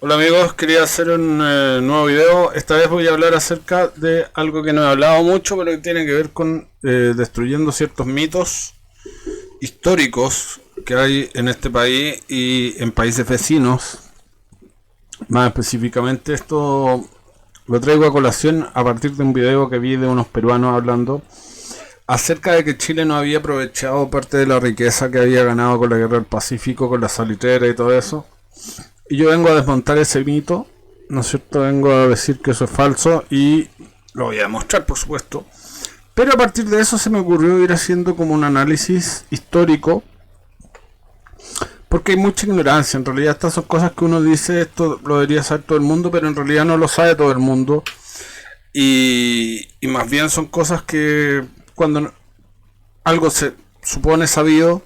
Hola amigos, quería hacer un nuevo video. Esta vez voy a hablar acerca de algo que no he hablado mucho, pero que tiene que ver con destruyendo ciertos mitos históricos que hay en este país y en países vecinos. Más específicamente, esto lo traigo a colación a partir de un video que vi de unos peruanos hablando acerca de que Chile no había aprovechado parte de la riqueza que había ganado con la guerra del Pacífico, con la salitrera y todo eso. Y yo vengo a desmontar ese mito, ¿no es cierto? Vengo a decir que eso es falso y lo voy a demostrar, por supuesto. Pero a partir de eso se me ocurrió ir haciendo como un análisis histórico, porque hay mucha ignorancia. En realidad estas son cosas que uno dice, esto lo debería saber todo el mundo, pero en realidad no lo sabe todo el mundo. Y más bien son cosas que cuando algo se supone sabido,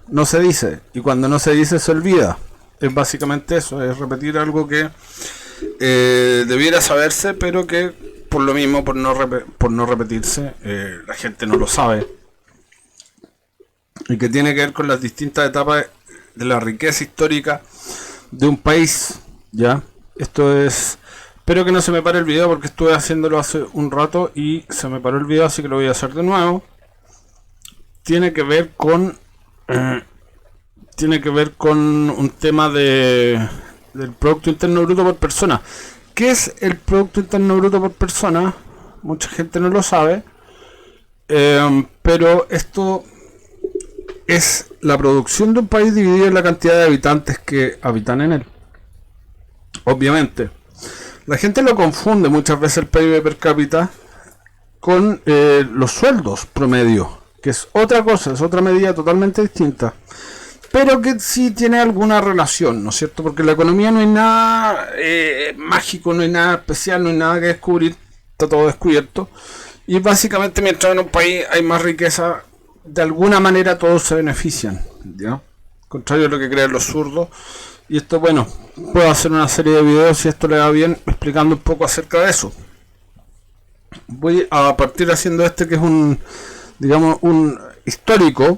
no se dice. Y cuando no se dice, se olvida. Es básicamente eso, es repetir algo que debiera saberse, pero que por lo mismo, por no repetirse, la gente no lo sabe. Y que tiene que ver con las distintas etapas de la riqueza histórica de un país, ¿ya? Esto es... Espero que no se me pare el video porque estuve haciéndolo hace un rato y se me paró el video, así que lo voy a hacer de nuevo. Tiene que ver con... un tema del Producto Interno Bruto por persona. ¿Qué es el Producto Interno Bruto por persona? Mucha gente no lo sabe, pero esto es la producción de un país dividida en la cantidad de habitantes que habitan en él. Obviamente, la gente lo confunde muchas veces el PIB per cápita con los sueldos promedio, que es otra cosa, es otra medida totalmente distinta, pero que sí tiene alguna relación, ¿no es cierto? Porque en la economía no hay nada mágico, no hay nada especial, no hay nada que descubrir, está todo descubierto. Y básicamente mientras en un país hay más riqueza, de alguna manera todos se benefician, ¿ya? Contrario a lo que creen los zurdos. Y esto, bueno, puedo hacer una serie de videos si esto le va bien, explicando un poco acerca de eso. Voy a partir haciendo este que es un, digamos, un histórico,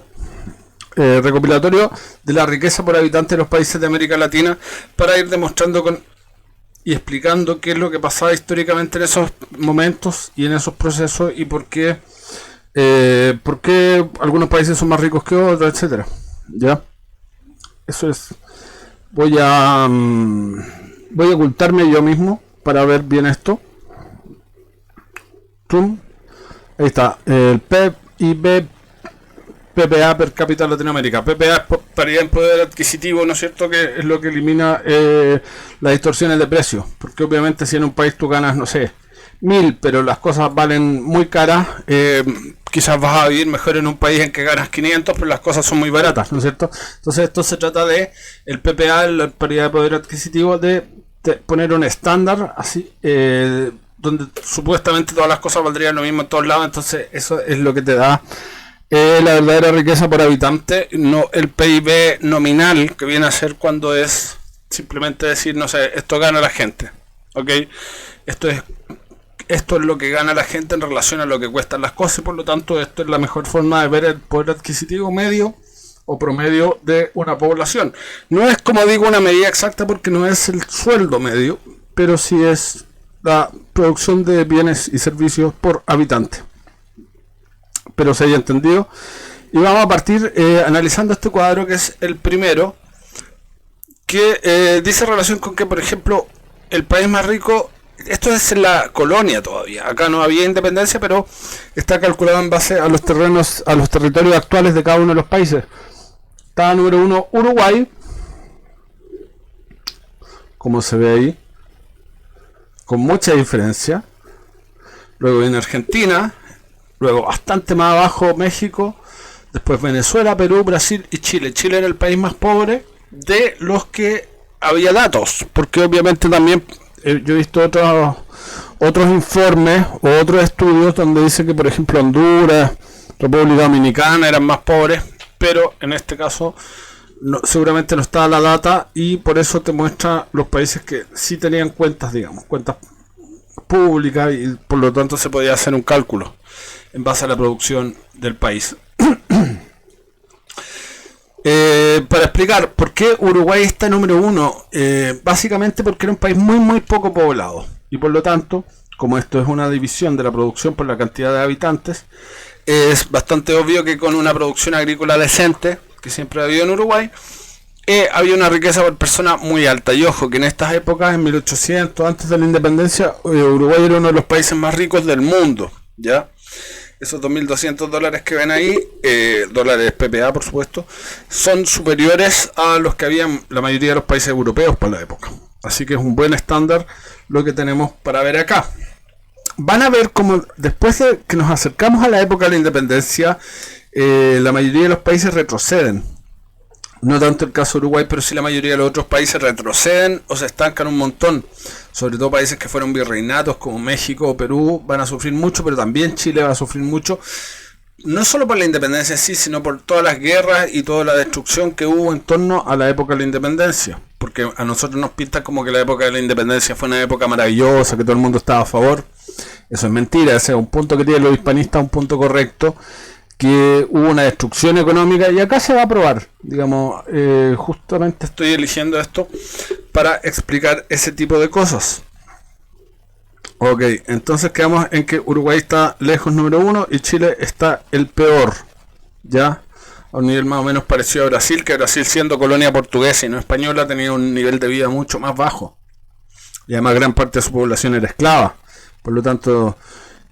recopilatorio de la riqueza por habitante de los países de América Latina, para ir demostrando y explicando qué es lo que pasaba históricamente en esos momentos y en esos procesos y por qué algunos países son más ricos que otros, etcétera. ¿Ya? Eso es. Voy a ocultarme yo mismo para ver bien esto. Zoom. Ahí está. El PIB PPA per cápita Latinoamérica. PPA es paridad en poder adquisitivo, ¿no es cierto? Que es lo que elimina las distorsiones de precios. Porque obviamente si en un país tú ganas, no sé, 1000, pero las cosas valen muy caras, quizás vas a vivir mejor en un país en que ganas 500, pero las cosas son muy baratas, ¿no es cierto? Entonces esto se trata de el PPA, la paridad de poder adquisitivo, de poner un estándar así, donde supuestamente todas las cosas valdrían lo mismo en todos lados. Entonces eso es lo que te da la verdadera riqueza por habitante, no el PIB nominal, que viene a ser cuando es simplemente decir, no sé, esto gana la gente, ¿ok? Esto es lo que gana la gente en relación a lo que cuestan las cosas, y por lo tanto esto es la mejor forma de ver el poder adquisitivo medio o promedio de una población. No es, como digo, una medida exacta porque no es el sueldo medio, pero sí es la producción de bienes y servicios por habitante. Pero se haya entendido. Y vamos a partir analizando este cuadro, que es el primero, que dice relación con que, por ejemplo, el país más rico, esto es en la colonia todavía, acá no había independencia, pero está calculado en base a los terrenos, a los territorios actuales de cada uno de los países. Está número 1 Uruguay, como se ve ahí, con mucha diferencia. Luego viene Argentina, luego bastante más abajo México, después Venezuela, Perú, Brasil y Chile. Chile era el país más pobre de los que había datos, porque obviamente también yo he visto otros informes o otros estudios donde dice que, por ejemplo, Honduras, República Dominicana eran más pobres, pero en este caso seguramente no estaba la data, y por eso te muestra los países que sí tenían cuentas, digamos, cuentas públicas, y por lo tanto se podía hacer un cálculo en base a la producción del país. Para explicar por qué Uruguay está número uno, básicamente porque era un país muy poco poblado y por lo tanto, como esto es una división de la producción por la cantidad de habitantes, es bastante obvio que con una producción agrícola decente, que siempre ha habido en Uruguay, había una riqueza por persona muy alta. Y ojo, que en estas épocas, en 1800, antes de la independencia, Uruguay era uno de los países más ricos del mundo, ¿ya? Esos $2.200 que ven ahí, dólares PPA por supuesto, son superiores a los que había en la mayoría de los países europeos para la época. Así que es un buen estándar lo que tenemos para ver acá. Van a ver como después de que nos acercamos a la época de la independencia, la mayoría de los países retroceden. No tanto el caso de Uruguay, pero sí la mayoría de los otros países retroceden o se estancan un montón. Sobre todo países que fueron virreinatos como México o Perú van a sufrir mucho, pero también Chile va a sufrir mucho. No solo por la independencia en sí, sino por todas las guerras y toda la destrucción que hubo en torno a la época de la independencia. Porque a nosotros nos pinta como que la época de la independencia fue una época maravillosa, que todo el mundo estaba a favor. Eso es mentira, ese es un punto que tienen los hispanistas, un punto correcto, que hubo una destrucción económica y acá se va a probar, digamos, justamente estoy eligiendo esto para explicar ese tipo de cosas. Ok, entonces quedamos en que Uruguay está lejos número uno y Chile está el peor, ya, a un nivel más o menos parecido a Brasil, que Brasil siendo colonia portuguesa y no española tenía un nivel de vida mucho más bajo y además gran parte de su población era esclava, por lo tanto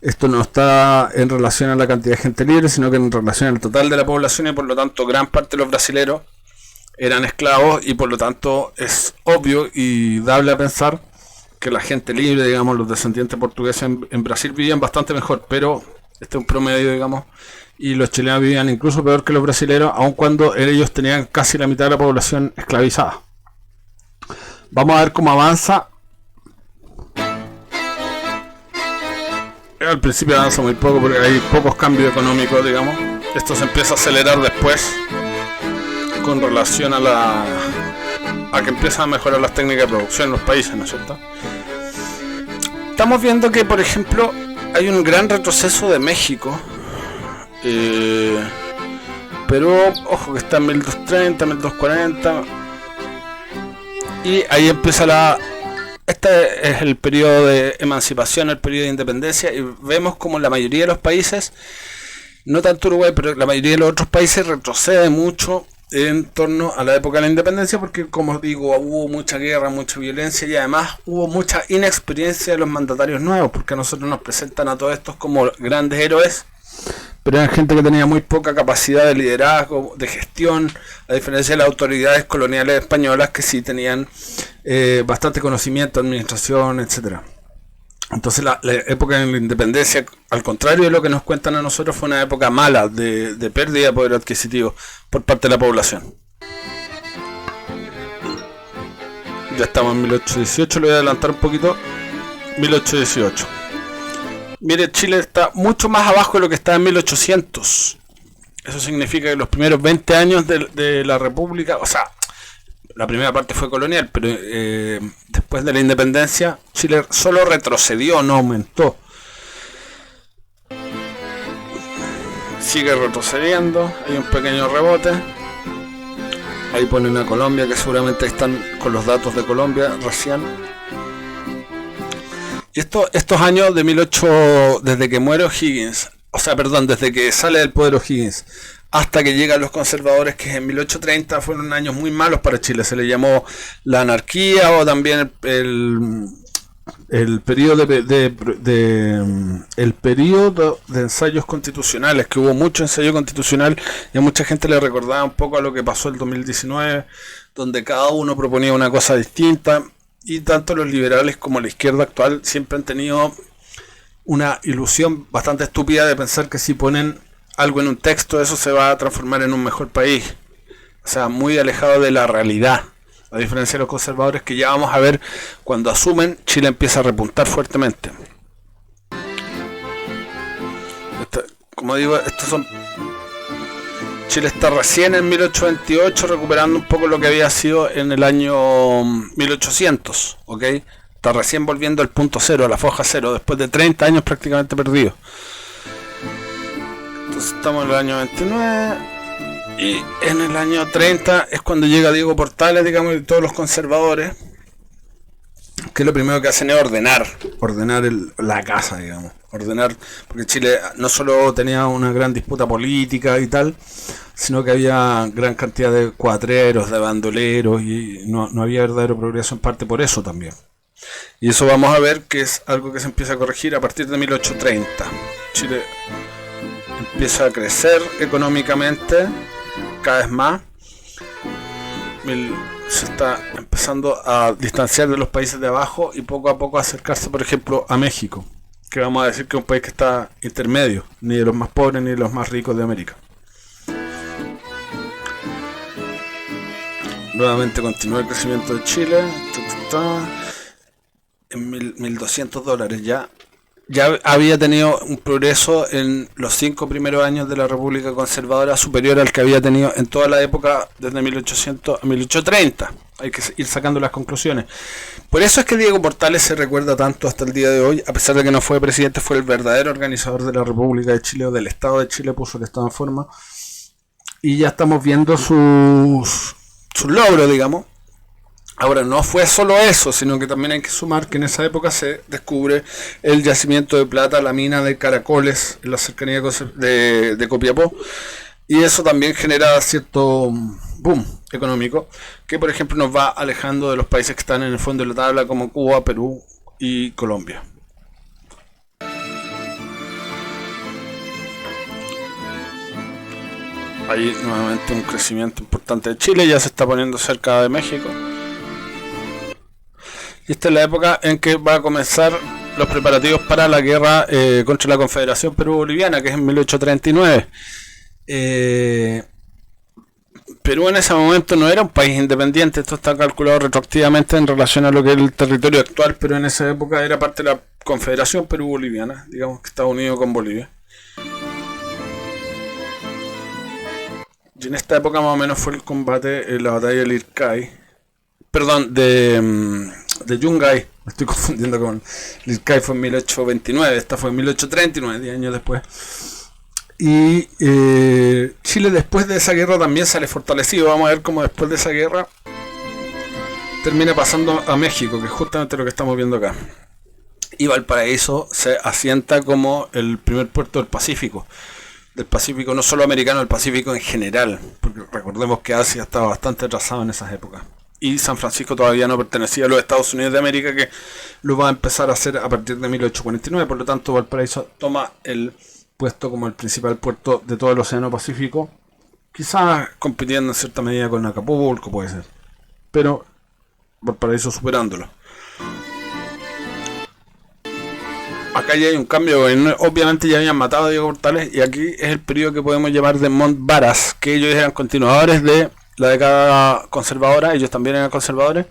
esto no está en relación a la cantidad de gente libre, sino que en relación al total de la población y por lo tanto gran parte de los brasileros eran esclavos y por lo tanto es obvio y dable a pensar que la gente libre, digamos, los descendientes portugueses en Brasil vivían bastante mejor, pero este es un promedio, digamos, y los chilenos vivían incluso peor que los brasileros, aun cuando ellos tenían casi la mitad de la población esclavizada. Vamos a ver cómo avanza. Al principio avanza muy poco porque hay pocos cambios económicos, digamos. Esto se empieza a acelerar después con relación a que empiezan a mejorar las técnicas de producción en los países, ¿no es cierto? Estamos viendo que, por ejemplo, hay un gran retroceso de México. Perú, ojo que está en 1230, 1240. Y ahí empieza este es el periodo de emancipación, el periodo de independencia, y vemos como la mayoría de los países, no tanto Uruguay, pero la mayoría de los otros países retrocede mucho en torno a la época de la independencia, porque como digo, hubo mucha guerra, mucha violencia y además hubo mucha inexperiencia de los mandatarios nuevos, porque a nosotros nos presentan a todos estos como grandes héroes, pero eran gente que tenía muy poca capacidad de liderazgo, de gestión, a diferencia de las autoridades coloniales españolas que sí tenían bastante conocimiento, administración, etcétera. Entonces la época de la independencia, al contrario de lo que nos cuentan a nosotros, fue una época mala de pérdida de poder adquisitivo por parte de la población. Ya estamos en 1818, lo voy a adelantar un poquito. 1818. Mire, Chile está mucho más abajo de lo que estaba en 1800. Eso significa que los primeros 20 años de la República, o sea, la primera parte fue colonial, pero después de la independencia, Chile solo retrocedió, no aumentó. Sigue retrocediendo, hay un pequeño rebote. Ahí ponen a Colombia, que seguramente están con los datos de Colombia recién. Y estos años de 1800, desde que muere O'Higgins, desde que sale del poder O'Higgins hasta que llegan los conservadores, que es en 1830, fueron años muy malos para Chile. Se le llamó la anarquía o también el periodo el periodo de ensayos constitucionales, que hubo mucho ensayo constitucional y a mucha gente le recordaba un poco a lo que pasó el 2019, donde cada uno proponía una cosa distinta. Y tanto los liberales como la izquierda actual siempre han tenido una ilusión bastante estúpida de pensar que si ponen algo en un texto, eso se va a transformar en un mejor país. O sea, muy alejado de la realidad. A diferencia de los conservadores, que ya vamos a ver cuando asumen, Chile empieza a repuntar fuertemente. Como digo, estos son... Chile está recién en 1828 recuperando un poco lo que había sido en el año 1800, ¿ok? Está recién volviendo al punto cero, a la foja cero, después de 30 años prácticamente perdidos. Entonces estamos en el año 29. Y en el año 30 es cuando llega Diego Portales, digamos, y todos los conservadores, que lo primero que hacen es ordenar la casa, digamos, ordenar, porque Chile no solo tenía una gran disputa política y tal, sino que había gran cantidad de cuatreros, de bandoleros, y no había verdadero progreso, en parte por eso también. Y eso vamos a ver que es algo que se empieza a corregir a partir de 1830. Chile empieza a crecer económicamente cada vez más. Se está empezando a distanciar de los países de abajo y poco a poco a acercarse, por ejemplo, a México, que vamos a decir que es un país que está intermedio, ni de los más pobres ni de los más ricos de América. Nuevamente continúa el crecimiento de Chile. En $1.200 ya había tenido un progreso en los 5 primeros años de la República Conservadora superior al que había tenido en toda la época desde 1800 a 1830. Hay que ir sacando las conclusiones. Por eso es que Diego Portales se recuerda tanto hasta el día de hoy, a pesar de que no fue presidente, fue el verdadero organizador de la República de Chile, o del Estado de Chile, puso el Estado en forma. Y ya estamos viendo sus logros, digamos. Ahora, no fue solo eso, sino que también hay que sumar que en esa época se descubre el yacimiento de plata, la mina de Caracoles, en la cercanía de Copiapó, y eso también genera cierto boom económico, que por ejemplo nos va alejando de los países que están en el fondo de la tabla, como Cuba, Perú y Colombia. Ahí nuevamente un crecimiento importante de Chile, ya se está poniendo cerca de México. Y esta es la época en que va a comenzar los preparativos para la guerra contra la Confederación Perú-Boliviana, que es en 1839. Perú en ese momento no era un país independiente, esto está calculado retroactivamente en relación a lo que es el territorio actual, pero en esa época era parte de la Confederación Perú-Boliviana, digamos que estaba unido con Bolivia. Y en esta época más o menos fue el combate, la batalla del Lircay, perdón, de Yungay, me estoy confundiendo con Lircay, fue en 1829, esta fue en 1839, 10 años después. Y Chile después de esa guerra también sale fortalecido. Vamos a ver cómo después de esa guerra termina pasando a México, que es justamente lo que estamos viendo acá. Y Valparaíso se asienta como el primer puerto del Pacífico no solo americano, del Pacífico en general, porque recordemos que Asia estaba bastante atrasado en esas épocas. Y San Francisco todavía no pertenecía a los Estados Unidos de América, que lo va a empezar a hacer a partir de 1849. Por lo tanto, Valparaíso toma el puesto como el principal puerto de todo el Océano Pacífico, quizás compitiendo en cierta medida con Acapulco, puede ser, pero Valparaíso superándolo. Acá ya hay un cambio, obviamente ya habían matado a Diego Portales, y aquí es el periodo que podemos llamar de Montbaras, que ellos eran continuadores de la década conservadora, ellos también eran conservadores.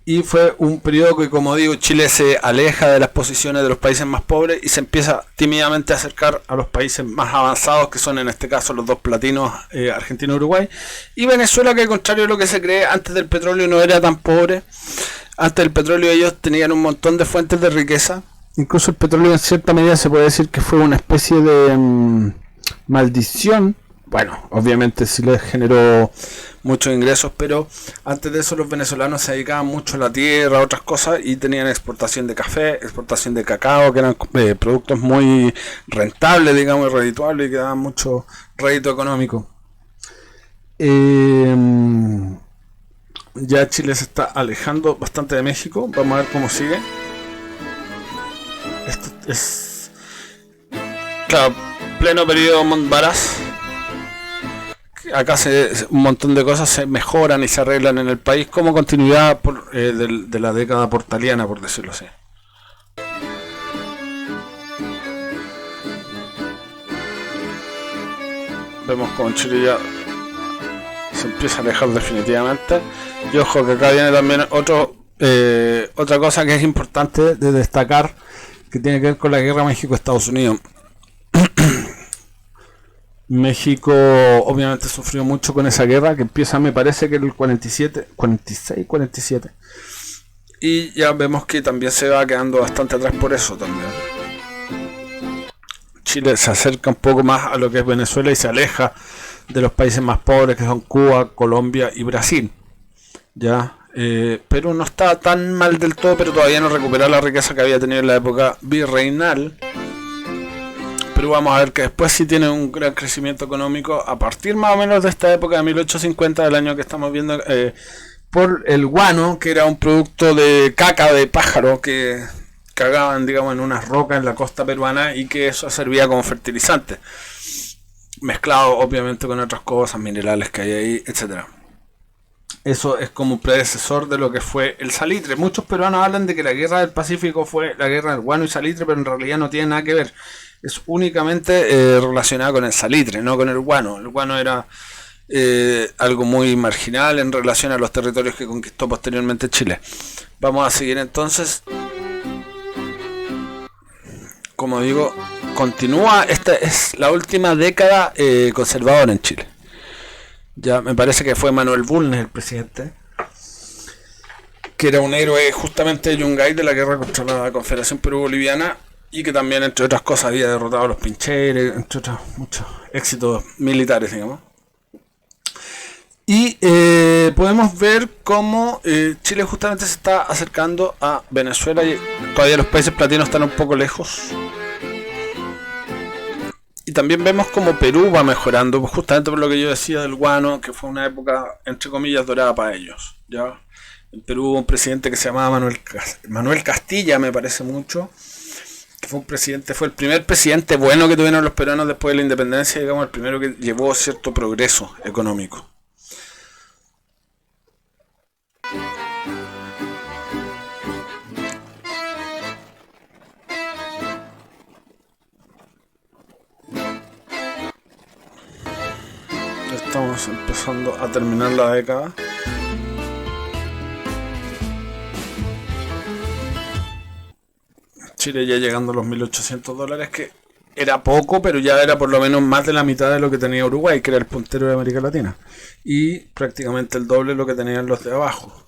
Y fue un periodo que, como digo, Chile se aleja de las posiciones de los países más pobres y se empieza tímidamente a acercar a los países más avanzados, que son en este caso los dos platinos, Argentina y Uruguay. Y Venezuela, que al contrario de lo que se cree, antes del petróleo no era tan pobre. Antes del petróleo ellos tenían un montón de fuentes de riqueza. Incluso el petróleo en cierta medida se puede decir que fue una especie de maldición. Bueno, obviamente sí les generó muchos ingresos, pero antes de eso los venezolanos se dedicaban mucho a la tierra, a otras cosas, y tenían exportación de café, exportación de cacao, que eran productos muy rentables, digamos, y redituables, y que daban mucho rédito económico. Ya Chile se está alejando bastante de México. Vamos a ver cómo sigue. Esto es, claro, pleno periodo Montbaras. Acá un montón de cosas se mejoran y se arreglan en el país como continuidad de la década portaliana, por decirlo así. Vemos como Chile ya se empieza a alejar definitivamente. Y ojo que acá viene también otra cosa que es importante de destacar, que tiene que ver con la guerra México-Estados Unidos. México obviamente sufrió mucho con esa guerra, que empieza, me parece que en el 46-47, y ya vemos que también se va quedando bastante atrás por eso también. Chile se acerca un poco más a lo que es Venezuela y se aleja de los países más pobres, que son Cuba, Colombia y Brasil. Ya, Perú no está tan mal del todo, pero todavía no recupera la riqueza que había tenido en la época virreinal. Pero vamos a ver que después sí tiene un gran crecimiento económico a partir más o menos de esta época de 1850, del año que estamos viendo, por el guano, que era un producto de caca de pájaro que cagaban, digamos, en unas rocas en la costa peruana, y que eso servía como fertilizante, mezclado obviamente con otras cosas, minerales que hay ahí, etcétera. Eso es como un predecesor de lo que fue el salitre. Muchos peruanos hablan de que la guerra del Pacífico fue la guerra del guano y salitre, pero en realidad no tiene nada que ver. Es únicamente relacionada con el salitre, no con el guano. El guano era algo muy marginal en relación a los territorios que conquistó posteriormente Chile. Vamos a seguir entonces. Como digo, continúa. Esta es la última década conservadora en Chile. Ya me parece que fue Manuel Bulnes el presidente, que era un héroe justamente de Yungay, de la guerra contra la Confederación Perú-Boliviana, y que también, entre otras cosas, había derrotado a los pincheres, entre otros muchos éxitos militares, digamos. Y podemos ver cómo Chile justamente se está acercando a Venezuela, y todavía los países platinos están un poco lejos. Y también vemos como Perú va mejorando, justamente por lo que yo decía del guano, que fue una época, entre comillas, dorada para ellos. ¿Ya? En Perú hubo un presidente que se llamaba Manuel Castilla, me parece mucho, que fue el primer presidente bueno que tuvieron los peruanos después de la independencia, digamos, el primero que llevó cierto progreso económico. Estamos empezando a terminar la década. Chile ya llegando a los $1.800, que era poco, pero ya era por lo menos más de la mitad de lo que tenía Uruguay, que era el puntero de América Latina, y prácticamente el doble de lo que tenían los de abajo.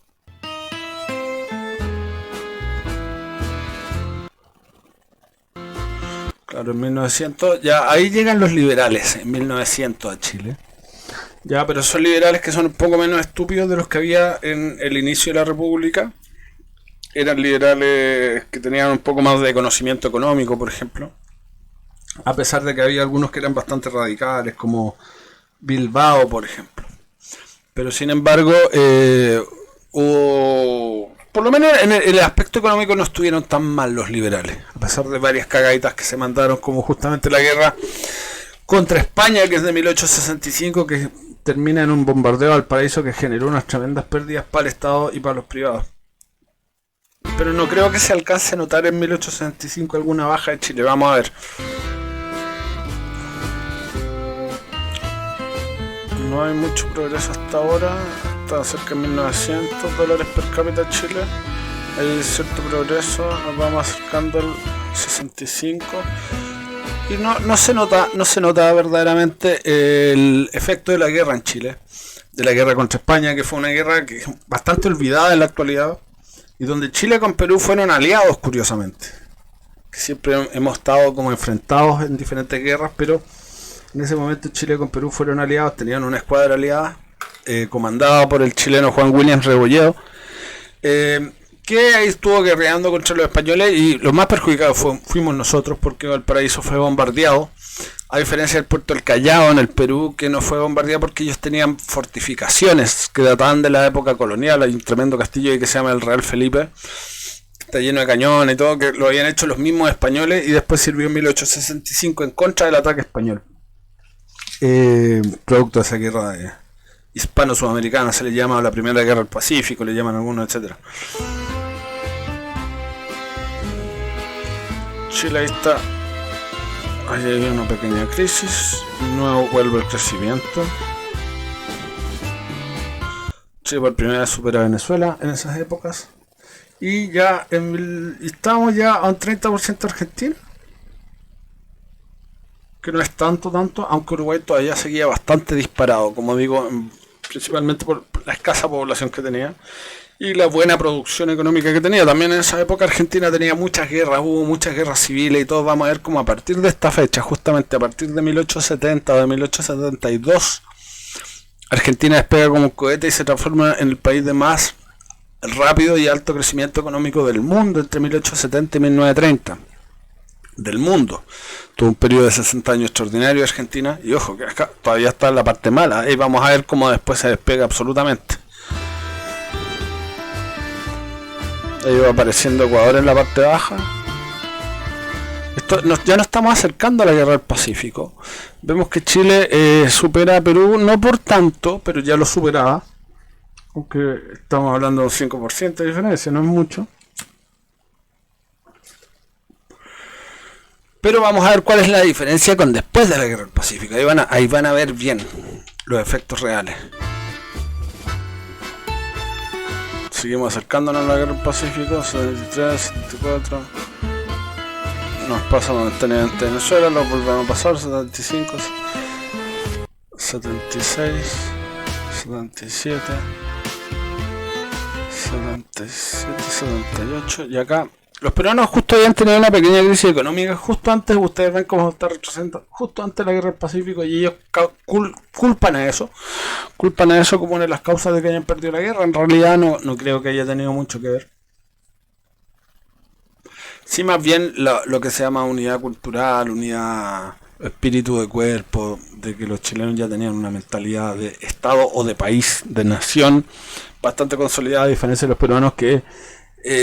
Claro, en 1900, ya ahí llegan los liberales, en 1900 a Chile. Ya, pero son liberales que son un poco menos estúpidos de los que había en el inicio de la República. Eran liberales que tenían un poco más de conocimiento económico, por ejemplo. A pesar de que había algunos que eran bastante radicales, como Bilbao, por ejemplo. Pero sin embargo, hubo... Por lo menos en el aspecto económico no estuvieron tan mal los liberales. A pesar de varias cagaditas que se mandaron, como justamente la guerra contra España, que es de 1865, que termina en un bombardeo a Valparaíso que generó unas tremendas pérdidas para el Estado y para los privados. Pero no creo que se alcance a notar en 1865 alguna baja de Chile. Vamos a ver. No hay mucho progreso hasta ahora. Está cerca de $1.900 per cápita Chile. Hay cierto progreso. Nos vamos acercando al 65. Y no se nota verdaderamente el efecto de la guerra en Chile, de la guerra contra España, que fue una guerra que es bastante olvidada en la actualidad, y donde Chile con Perú fueron aliados, curiosamente, que siempre hemos estado como enfrentados en diferentes guerras, pero en ese momento Chile con Perú fueron aliados, tenían una escuadra aliada comandada por el chileno Juan Williams Rebolledo, que ahí estuvo guerreando contra los españoles, y los más perjudicados fuimos nosotros, porque Valparaíso fue bombardeado, a diferencia del puerto del Callao en el Perú, que no fue bombardeado porque ellos tenían fortificaciones que databan de la época colonial. Hay un tremendo castillo ahí que se llama el Real Felipe, que está lleno de cañones y todo, que lo habían hecho los mismos españoles, y después sirvió en 1865 en contra del ataque español, producto de esa guerra hispano-sudamericana, se le llama la primera guerra del Pacífico, le llaman algunos, etcétera. Chile ahí está. Ahí hay una pequeña crisis. Nuevo vuelve el crecimiento. Chile por primera vez supera a Venezuela en esas épocas. Y ya estamos ya a un 30% Argentina, que no es tanto, aunque Uruguay todavía seguía bastante disparado, como digo, principalmente por la escasa población que tenía. y la buena producción económica que tenía. También en esa época Argentina tenía muchas guerras, hubo muchas guerras civiles y todo. Vamos a ver cómo a partir de esta fecha, justamente a partir de 1870 o de 1872, Argentina despega como un cohete y se transforma en el país de más rápido y alto crecimiento económico del mundo entre 1870 y 1930. Del mundo. Tuvo un periodo de 60 años extraordinario Argentina, y ojo, que acá todavía está en la parte mala. Ahí vamos a ver cómo después se despega absolutamente. Ahí va apareciendo Ecuador en la parte baja. Ya nos estamos acercando a la guerra del Pacífico. Vemos que Chile supera a Perú, no por tanto, pero ya lo superaba. Aunque estamos hablando de un 5% de diferencia, no es mucho. Pero vamos a ver cuál es la diferencia con después de la guerra del Pacífico. Ahí van a ver bien los efectos reales. Seguimos acercándonos a la guerra del Pacífico. 73, 74. Nos pasa momentáneamente Venezuela. Lo volvemos a pasar. 75, 76, 77, 77, 78. Y acá los peruanos justo habían tenido una pequeña crisis económica justo antes. Ustedes ven cómo está retrocediendo justo antes de la guerra del Pacífico, y ellos culpan a eso como una de las causas de que hayan perdido la guerra. En realidad no creo que haya tenido mucho que ver. Sí, más bien lo que se llama unidad cultural, unidad espíritu de cuerpo, de que los chilenos ya tenían una mentalidad de estado o de país, de nación bastante consolidada, a diferencia de los peruanos que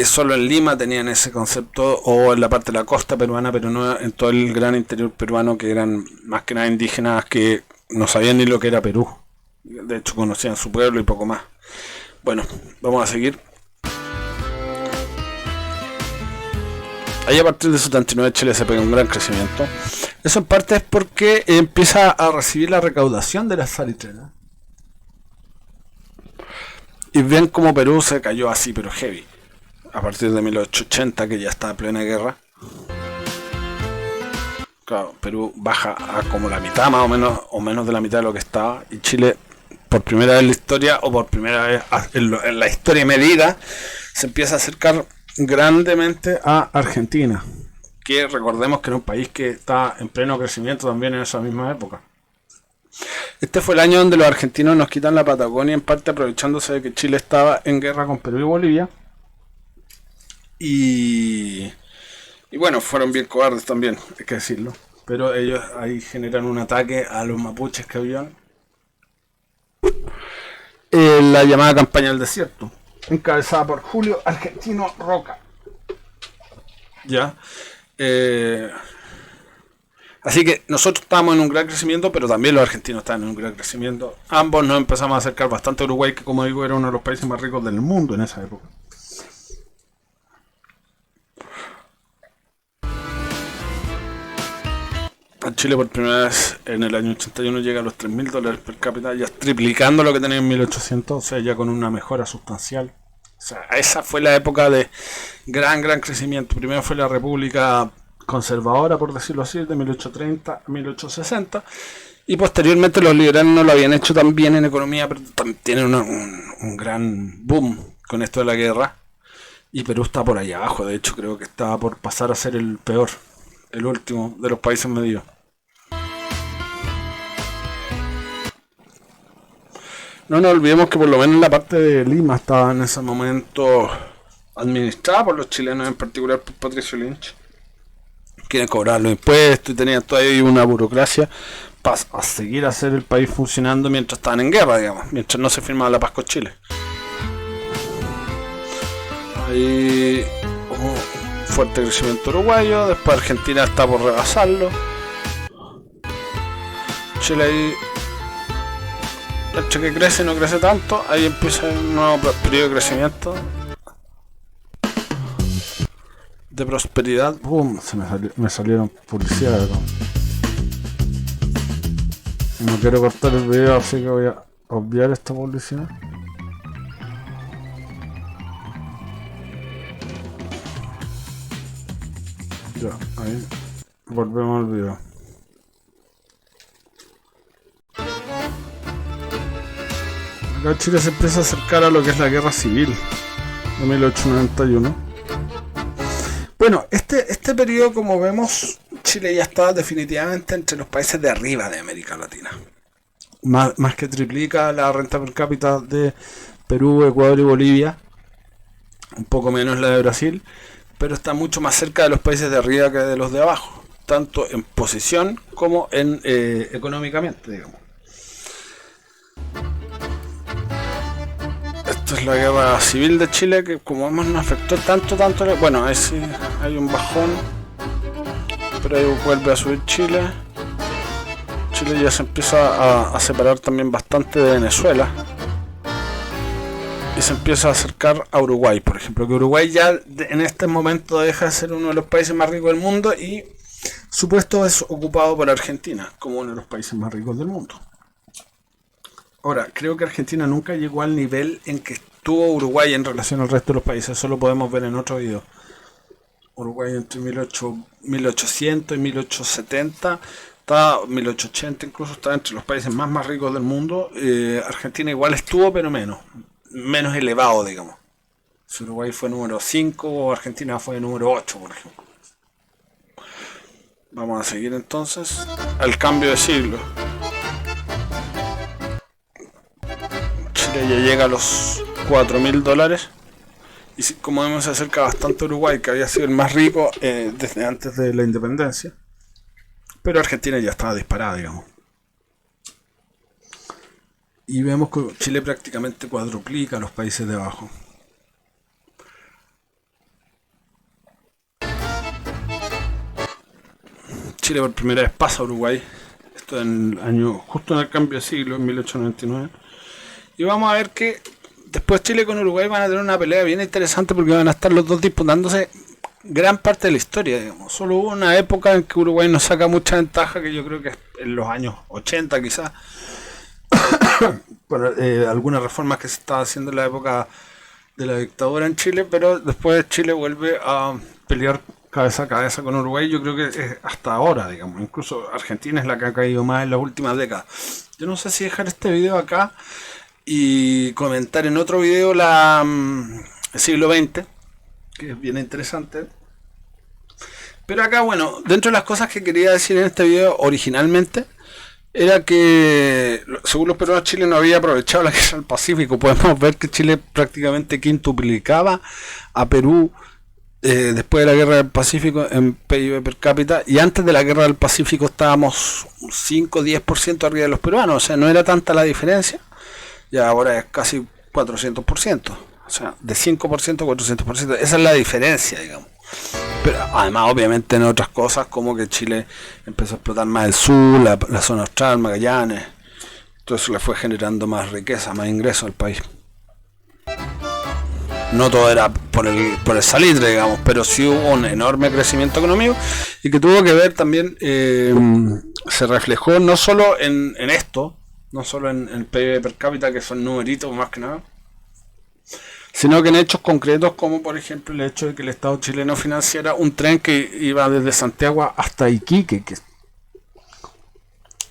solo en Lima tenían ese concepto, o en la parte de la costa peruana, pero no en todo el gran interior peruano, que eran más que nada indígenas que no sabían ni lo que era Perú. De hecho conocían su pueblo y poco más. Bueno, vamos a seguir. Ahí a partir de 79 Chile se pega un gran crecimiento. Eso en parte es porque empieza a recibir la recaudación de las salitreras. Y ven como Perú se cayó así, pero heavy. A partir de 1880, que ya está en plena guerra. Claro, Perú baja a como la mitad más o menos de la mitad de lo que estaba. Y Chile, por primera vez en la historia, o por primera vez en la historia medida, se empieza a acercar grandemente a Argentina. Que recordemos que era un país que está en pleno crecimiento también en esa misma época. Este fue el año donde los argentinos nos quitan la Patagonia, en parte aprovechándose de que Chile estaba en guerra con Perú y Bolivia. Y bueno, fueron bien cobardes también, hay que decirlo. Pero ellos ahí generan un ataque a los mapuches que habían. La llamada campaña del desierto, encabezada por Julio Argentino Roca. Ya. Así que nosotros estábamos en un gran crecimiento, pero también los argentinos estaban en un gran crecimiento. Ambos nos empezamos a acercar bastante a Uruguay, que como digo era uno de los países más ricos del mundo en esa época. A Chile por primera vez en el año 81 llega a los $3.000 per cápita, ya triplicando lo que tenía en 1800, o sea, ya con una mejora sustancial. O sea, esa fue la época de gran crecimiento. Primero fue la República Conservadora, por decirlo así, de 1830 a 1860, y posteriormente los liberales no lo habían hecho tan bien en economía, pero tienen un gran boom con esto de la guerra, y Perú está por ahí abajo. De hecho creo que está por pasar a ser el peor, el último de los países medios. No nos olvidemos que por lo menos la parte de Lima estaba en ese momento administrada por los chilenos, en particular por Patricio Lynch, quienes cobraban los impuestos y tenían todavía una burocracia para seguir a hacer el país funcionando mientras estaban en guerra, digamos, mientras no se firmaba la paz con Chile. Ahí un fuerte crecimiento uruguayo, después Argentina está por rebasarlo. Chile ahí, entre que crece y no crece tanto, ahí empieza un nuevo periodo de crecimiento, de prosperidad. Me salieron publicidades. No quiero cortar el video, así que voy a obviar esta publicidad. Ya, ahí volvemos al video. Acá Chile se empieza a acercar a lo que es la guerra civil de 1891. Bueno, este periodo, como vemos, Chile ya está definitivamente entre los países de arriba de América Latina. Más que triplica la renta per cápita de Perú, Ecuador y Bolivia. Un poco menos la de Brasil, pero está mucho más cerca de los países de arriba que de los de abajo, tanto en posición como en económicamente, digamos. Esto es la guerra civil de Chile, que como vemos no afectó tanto. Bueno, ahí sí hay un bajón, pero ahí vuelve a subir Chile. Chile ya se empieza a separar también bastante de Venezuela. Y se empieza a acercar a Uruguay, por ejemplo, que Uruguay ya en este momento deja de ser uno de los países más ricos del mundo y su puesto es ocupado por Argentina como uno de los países más ricos del mundo. Ahora, creo que Argentina nunca llegó al nivel en que estuvo Uruguay en relación al resto de los países. Eso lo podemos ver en otro video. Uruguay entre 1800 y 1870, 1880 incluso, estaba entre los países más ricos del mundo. Argentina igual estuvo, pero menos elevado, digamos. Si Uruguay fue número 5, Argentina fue número 8, por ejemplo. Vamos a seguir entonces al cambio de siglo. Chile ya llega a los $4.000 y como vemos se acerca bastante a Uruguay, que había sido el más rico desde antes de la independencia, pero Argentina ya estaba disparada, digamos. Y vemos que Chile prácticamente cuadruplica a los países de abajo. Chile por primera vez pasa a Uruguay. Esto en el año, justo en el cambio de siglo, en 1899. Y vamos a ver que después Chile con Uruguay van a tener una pelea bien interesante, porque van a estar los dos disputándose gran parte de la historia, digamos. Solo hubo una época en que Uruguay nos saca mucha ventaja, que yo creo que es en los años 80 quizás. Por algunas reformas que se estaba haciendo en la época de la dictadura en Chile, pero después Chile vuelve a pelear cabeza a cabeza con Uruguay. Yo creo que es hasta ahora, digamos. Incluso Argentina es la que ha caído más en las últimas décadas. Yo no sé si dejar este video acá y comentar en otro video el siglo XX, que es bien interesante. Pero acá, bueno, dentro de las cosas que quería decir en este video originalmente, era que según los peruanos, Chile no había aprovechado la guerra del Pacífico. Podemos ver que Chile prácticamente quintuplicaba a Perú después de la guerra del Pacífico en PIB per cápita, y antes de la guerra del Pacífico estábamos 5-10% arriba de los peruanos. O sea, no era tanta la diferencia, y ahora es casi 400%. O sea, de 5% a 400%. Esa es la diferencia, digamos. Pero además, obviamente, en otras cosas, como que Chile empezó a explotar más el sur, la zona austral, Magallanes. Todo eso le fue generando más riqueza, más ingresos al país. No todo era por el salitre, digamos, pero sí hubo un enorme crecimiento económico, y que tuvo que ver también, se reflejó no solo en esto, no solo en el PIB per cápita, que son numeritos más que nada, sino que en hechos concretos, como por ejemplo el hecho de que el Estado chileno financiara un tren que iba desde Santiago hasta Iquique, que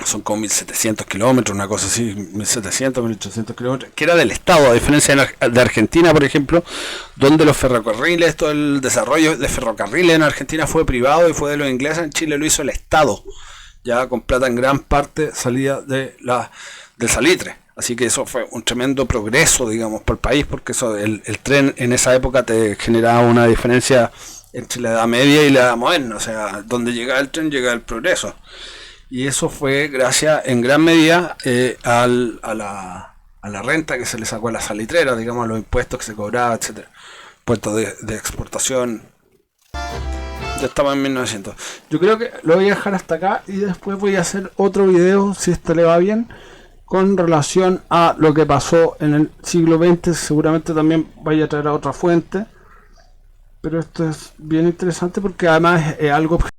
son como 1700 kilómetros, una cosa así, 1700, 1800 kilómetros, que era del Estado, a diferencia de Argentina, por ejemplo, donde los ferrocarriles, todo el desarrollo de ferrocarriles en Argentina fue privado y fue de los ingleses. En Chile lo hizo el Estado, ya con plata en gran parte salida del salitre. Así que eso fue un tremendo progreso, digamos, para el país, porque eso, el tren en esa época te generaba una diferencia entre la edad media y la edad moderna. O sea, donde llegaba el tren, llegaba el progreso. Y eso fue gracias en gran medida a la renta que se le sacó a la salitrera, digamos, a los impuestos que se cobraban, etcétera. Puestos de exportación. Ya estaba en 1900. Yo creo que lo voy a dejar hasta acá, y después voy a hacer otro video, si este le va bien, con relación a lo que pasó en el siglo XX. Seguramente también vaya a traer a otra fuente, pero esto es bien interesante porque además es algo